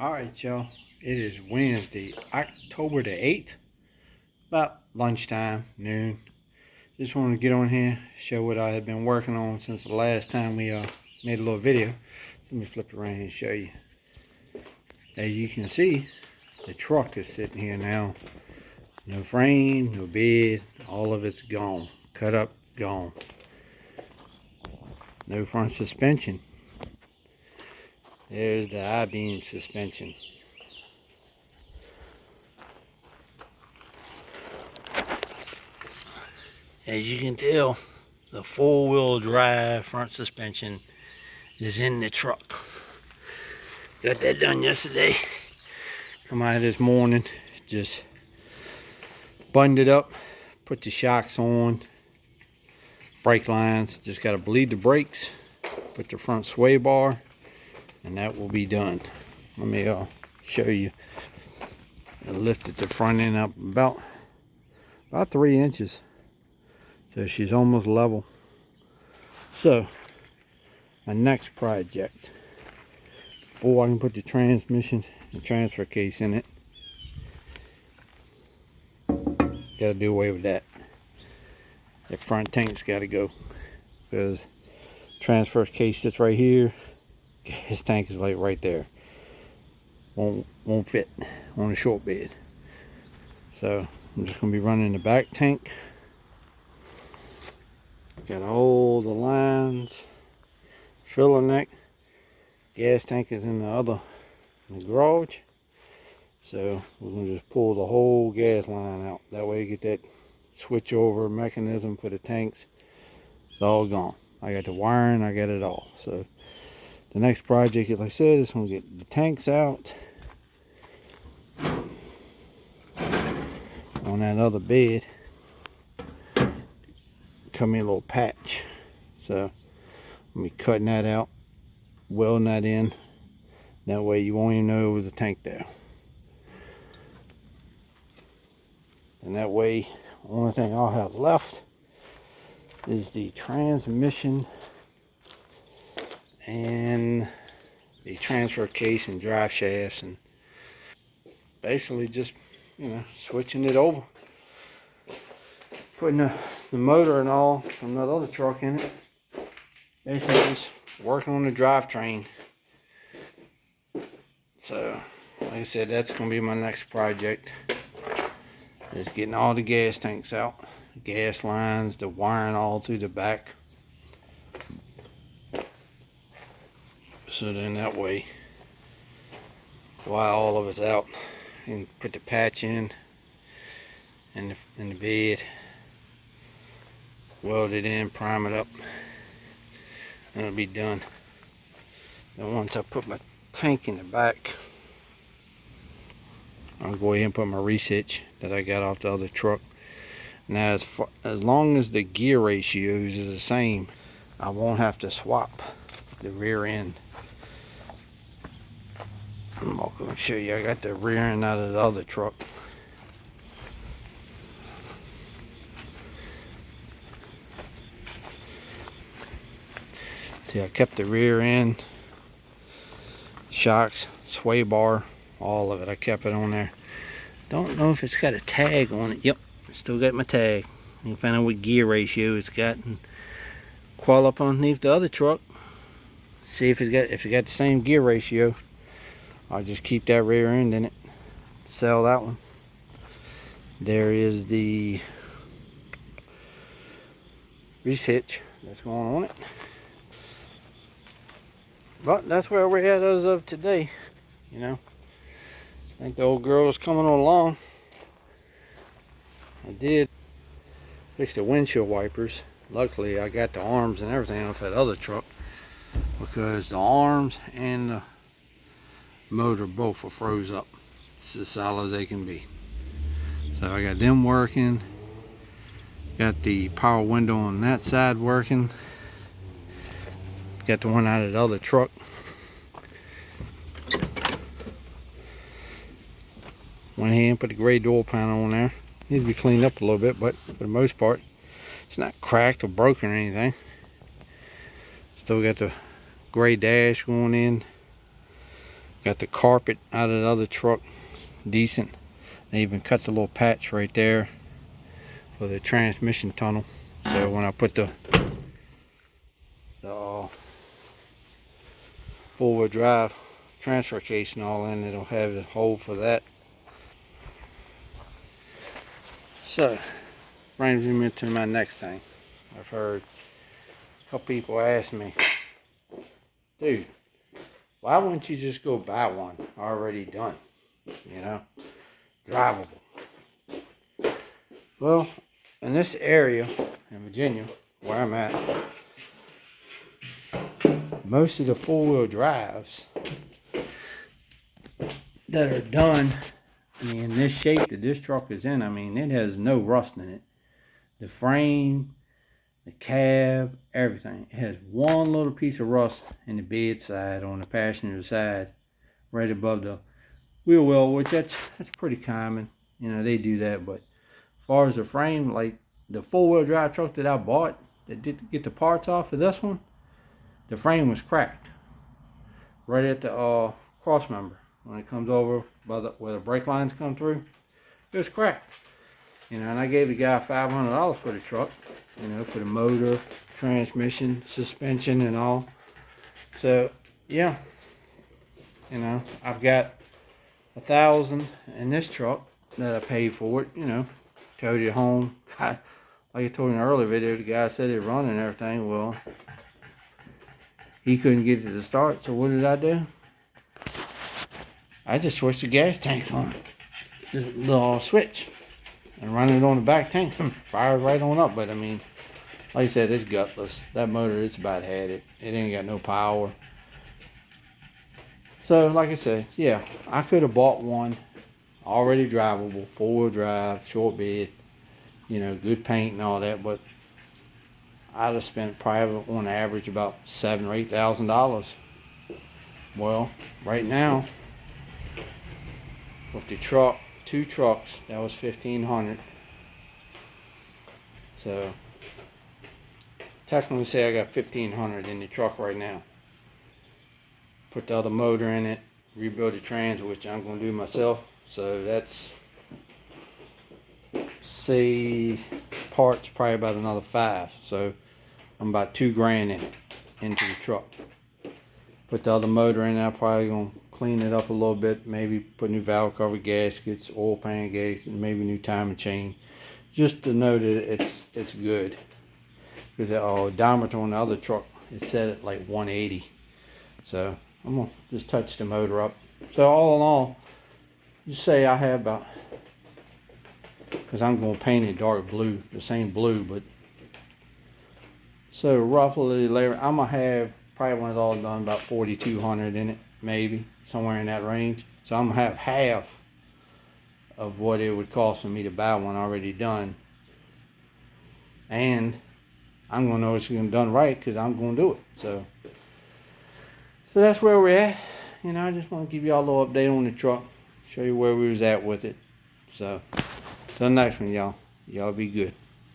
Alright, y'all. It is Wednesday, October the 8th, about lunchtime, noon. Just wanted to get on here, show what I had been working on since the last time we made a little video. Let me flip it around here and show you. As you can see, the truck is sitting here now. No frame, no bed, all of it's gone. Cut up, gone. No front suspension. There's the I-beam suspension. As you can tell, the four-wheel drive front suspension is in the truck. Got that done yesterday. Come out this morning, just buttoned it up, put the shocks on, brake lines, just got to bleed the brakes, put the front sway bar, and that will be done. Let me show you. I lifted the front end up about 3 inches. So she's almost level. So my next project, before I can put the transmission and transfer case in it, gotta do away with that. The front tank's gotta go, because transfer case sits right here, gas tank is like right there. Won't fit on a short bed. So I'm just gonna be running the back tank. Got all the lines, filler neck, gas tank is in the garage. So we're gonna just pull the whole gas line out. That way you get that switch over mechanism for the tanks. It's all gone. I got the wiring, I got it all. So the next project, like I said, is gonna get the tanks out on that other bed. Come in a little patch, so I'm be cutting that out, welding that in. That way you won't even know it was a tank there. And that way, the only thing I'll have left is the transmission and the transfer case and drive shafts, and basically just, switching it over, putting the motor and all from that other truck in it. Basically just working on the drivetrain. So like I said, that's going to be my next project, is getting all the gas tanks out, gas lines, the wiring all through the back. So then that way, while all of it's out, and put the patch in the bed, weld it in, prime it up, and it'll be done. Then once I put my tank in the back, I'll go ahead and put my reset that I got off the other truck. Now as long as the gear ratios are the same, I won't have to swap the rear end. I'm going to show you. I got the rear end out of the other truck. See, I kept the rear end, shocks, sway bar, all of it. I kept it on there. Don't know if it's got a tag on it. Yep, still got my tag. You can find out what gear ratio it's got, and crawl up underneath the other truck. See if it's got the same gear ratio. I'll just keep that rear end in it. Sell that one. There is the reset that's going on it. But that's where we're at as of today. I think the old girl is coming along. I did fix the windshield wipers. Luckily, I got the arms and everything off that other truck, because the arms and the motor both are froze up. It's as solid as they can be. So I got them working. Got the power window on that side working. Got the one out of the other truck. Went ahead and put the gray door panel on there. Needs to be cleaned up a little bit, but for the most part, it's not cracked or broken or anything. Still got the gray dash going in. Got the carpet out of the other truck, decent. They even cut the little patch right there for the transmission tunnel. So when I put the four-wheel drive transfer case and all in, it'll have a hole for that. So brings me into my next thing. I've heard a couple people ask me, dude, why wouldn't you just go buy one already done, you know, drivable? Well, in this area in Virginia where I'm at, most of the four-wheel drives that are done, I mean, in this shape that this truck is in, I mean, it has no rust in it. The frame, the cab, everything. It has one little piece of rust in the bed side on the passenger side, right above the wheel well, which that's pretty common. You know, they do that. But as far as the frame, like the four-wheel drive truck that I bought, that did get the parts off of this one, the frame was cracked right at the cross member. When it comes over by where the brake lines come through, it was cracked. You know, and I gave the guy $500 for the truck, you know, for the motor, transmission, suspension, and all. So, yeah, you know, I've got $1,000 in this truck that I paid for it, you know, towed it home. Like I told you in an earlier video, the guy said it run and everything. Well, he couldn't get it to start, so what did I do? I just switched the gas tanks on. Just a little switch. And run it on the back tank. Fires right on up. But I mean, like I said, it's gutless. That motor, it's about had it. It ain't got no power. So, like I said, yeah, I could have bought one already drivable, four-wheel drive, short bed, you know, good paint and all that. But I'd have spent probably on average about $7,000 or $8,000. Well, right now, with the truck, two trucks, that was $1,500. So technically say I got $1,500 in the truck right now. Put the other motor in it, rebuild the trans, which I'm going to do myself. So that's, say, parts probably about another $5,000. So I'm about $2,000 in it, into the truck. Put the other motor in there, probably going to clean it up a little bit, maybe put new valve cover gaskets, oil pan gaskets, and maybe new timing chain, just to know that it's good. Because the odometer on the other truck is set at like 180. So I'm going to just touch the motor up. So all in all, just say I have about, because I'm going to paint it dark blue, the same blue, but so roughly later, I'm going to have probably when it's all done about $4,200 in it, maybe somewhere in that range. So I'm gonna have half of what it would cost for me to buy one already done, and I'm gonna know it's gonna be done right because I'm gonna do it. So that's where we're at. You know, I just want to give y'all a little update on the truck, show you where we was at with it. So till the next one, y'all be good.